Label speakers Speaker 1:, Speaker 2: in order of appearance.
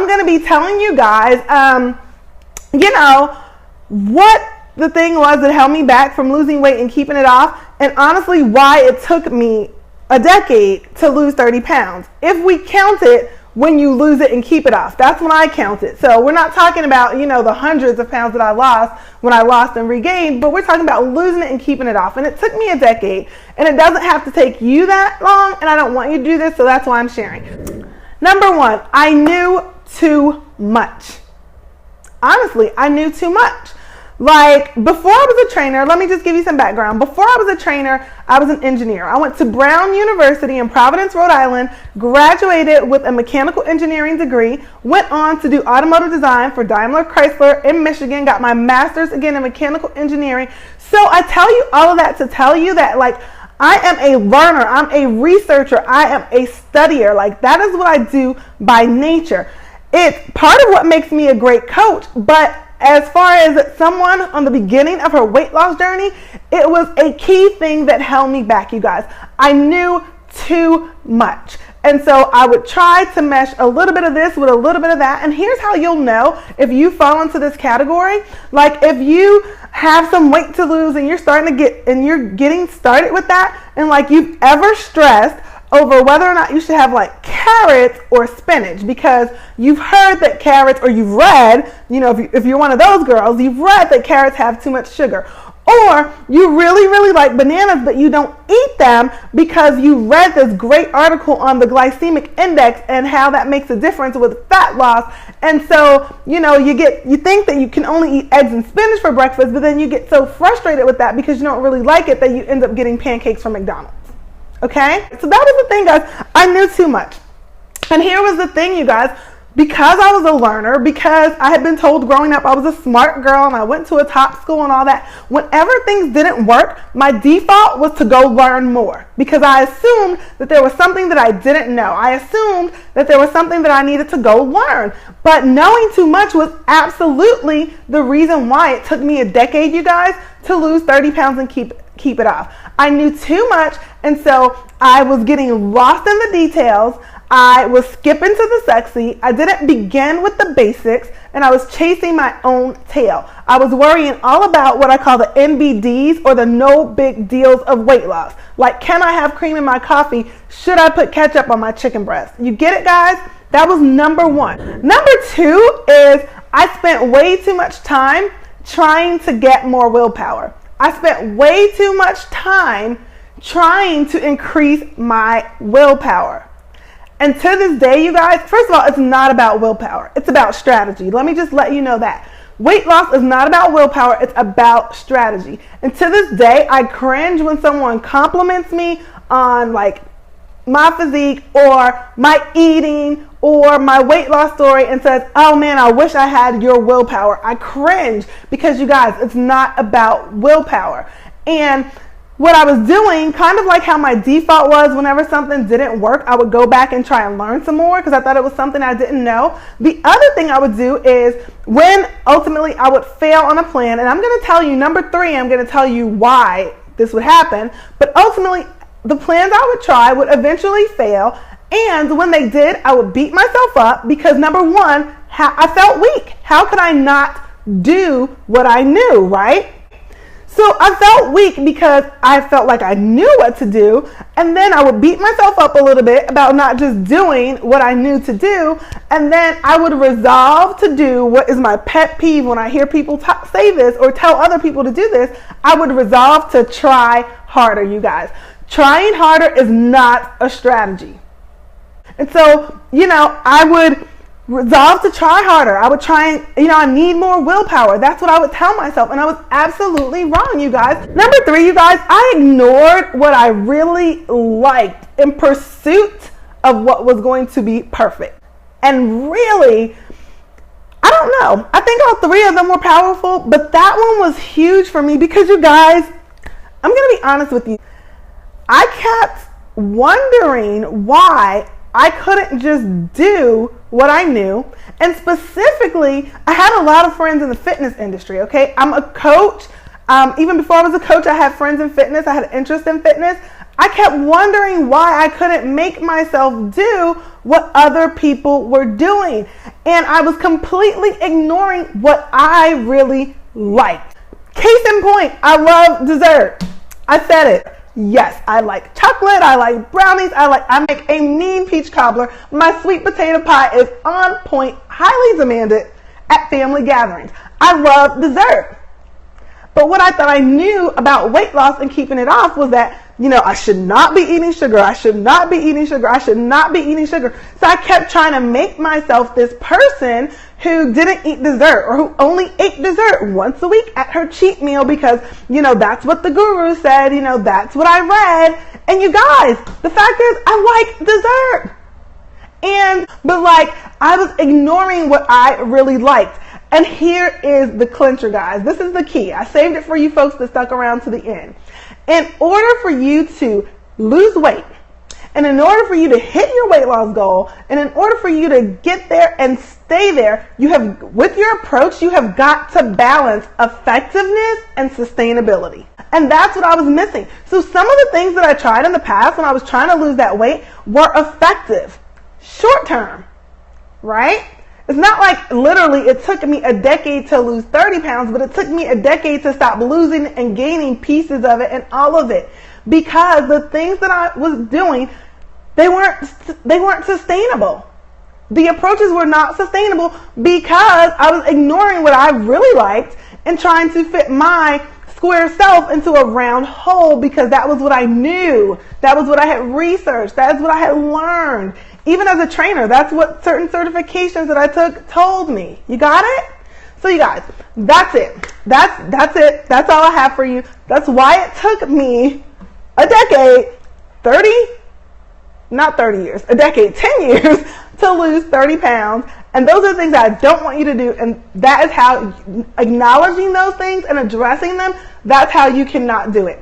Speaker 1: I'm going to be telling you guys, what the thing was that held me back from losing weight and keeping it off, and honestly why it took me a decade to lose 30 pounds. If we count it when you lose it and keep it off, that's when I count it. So we're not talking about, the hundreds of pounds that I lost when I lost and regained, but we're talking about losing it and keeping it off. And it took me a decade, and it doesn't have to take you that long, and I don't want you to do this, so that's why I'm sharing. Number one, I knew too much. Honestly, I knew too much. Like, before I was a trainer, let me just give you some background. Before I was a trainer, I was an engineer. I went to Brown University in Providence, Rhode Island, graduated with a mechanical engineering degree, went on to do automotive design for Daimler Chrysler in Michigan, got my master's again in mechanical engineering. So I tell you all of that to tell you that, like, I am a learner, I'm a researcher, I am a studier. Like, that is what I do by nature. It's part of what makes me a great coach, but as far as someone on the beginning of her weight loss journey, it was a key thing that held me back, you guys. I knew too much. And so I would try to mesh a little bit of this with a little bit of that. And here's how you'll know if you fall into this category. Like, if you have some weight to lose and you're getting started with that, and like you've ever stressed over whether or not you should have like carrots or spinach, because you've heard that carrots, or you've read, if you're one of those girls, you've read that carrots have too much sugar. Or you really, really like bananas, but you don't eat them because you read this great article on the glycemic index and how that makes a difference with fat loss. And so, you think that you can only eat eggs and spinach for breakfast, but then you get so frustrated with that because you don't really like it that you end up getting pancakes from McDonald's. Okay? So that was the thing, guys. I knew too much. And here was the thing, you guys. Because I was a learner, because I had been told growing up I was a smart girl and I went to a top school and all that, whenever things didn't work, my default was to go learn more, because I assumed that there was something that I didn't know. I assumed that there was something that I needed to go learn. But knowing too much was absolutely the reason why it took me a decade, you guys, to lose 30 pounds and keep it off. I knew too much, and so I was getting lost in the details. I was skipping to the sexy. I didn't begin with the basics, and I was chasing my own tail. I was worrying all about what I call the NBDs, or the no big deals of weight loss. Like, can I have cream in my coffee? Should I put ketchup on my chicken breast? You get it, guys? That was number one. Number two is I spent way too much time trying to get more willpower. I spent way too much time trying to increase my willpower. And to this day, you guys, first of all, it's not about willpower. It's about strategy. Let me just let you know that. Weight loss is not about willpower. It's about strategy. And to this day, I cringe when someone compliments me on like my physique or my eating or my weight loss story and says, oh man, I wish I had your willpower. I cringe because, you guys, it's not about willpower. And what I was doing, kind of like how my default was whenever something didn't work, I would go back and try and learn some more because I thought it was something I didn't know. The other thing I would do is when ultimately I would fail on a plan, and I'm going to tell you, number three, I'm going to tell you why this would happen, but ultimately the plans I would try would eventually fail, and when they did, I would beat myself up because, number one, I felt weak. How could I not do what I knew, right? So I felt weak because I felt like I knew what to do, and then I would beat myself up a little bit about not just doing what I knew to do, and then I would resolve to do what is my pet peeve when I hear people say this or tell other people to do this. I would resolve to try harder, you guys. Trying harder is not a strategy. And so, I would resolve to try harder. I would try and, I need more willpower. That's what I would tell myself. And I was absolutely wrong, you guys. Number three, you guys, I ignored what I really liked in pursuit of what was going to be perfect. And really, I don't know. I think all three of them were powerful, but that one was huge for me because, you guys, I'm going to be honest with you. I kept wondering why I couldn't just do what I knew. And specifically, I had a lot of friends in the fitness industry, okay? I'm a coach. Even before I was a coach, I had friends in fitness. I had an interest in fitness. I kept wondering why I couldn't make myself do what other people were doing. And I was completely ignoring what I really liked. Case in point, I love dessert. I said it. Yes, I like chocolate, I like brownies, I make a mean peach cobbler. My sweet potato pie is on point, highly demanded at family gatherings. I love dessert. But what I thought I knew about weight loss and keeping it off was that, I should not be eating sugar. I should not be eating sugar. I should not be eating sugar. So I kept trying to make myself this person who didn't eat dessert, or who only ate dessert once a week at her cheat meal because, that's what the guru said, that's what I read. And you guys, the fact is I like dessert. But I was ignoring what I really liked. And here is the clincher, guys. This is the key. I saved it for you folks that stuck around to the end. In order for you to lose weight, and in order for you to hit your weight loss goal, and in order for you to get there and stay there, with your approach, you have got to balance effectiveness and sustainability. And that's what I was missing. So some of the things that I tried in the past when I was trying to lose that weight were effective, short term, right? It's not like literally it took me a decade to lose 30 pounds, but it took me a decade to stop losing and gaining pieces of it and all of it. Because the things that I was doing, they weren't sustainable. The approaches were not sustainable because I was ignoring what I really liked and trying to fit my square self into a round hole because that was what I knew. That was what I had researched. That is what I had learned. Even as a trainer, that's what certain certifications that I took told me. You got it? So you guys, that's it. That's it. That's all I have for you. That's why it took me a decade, 10 years to lose 30 pounds. And those are the things that I don't want you to do. And that is how, acknowledging those things and addressing them, that's how you cannot do it.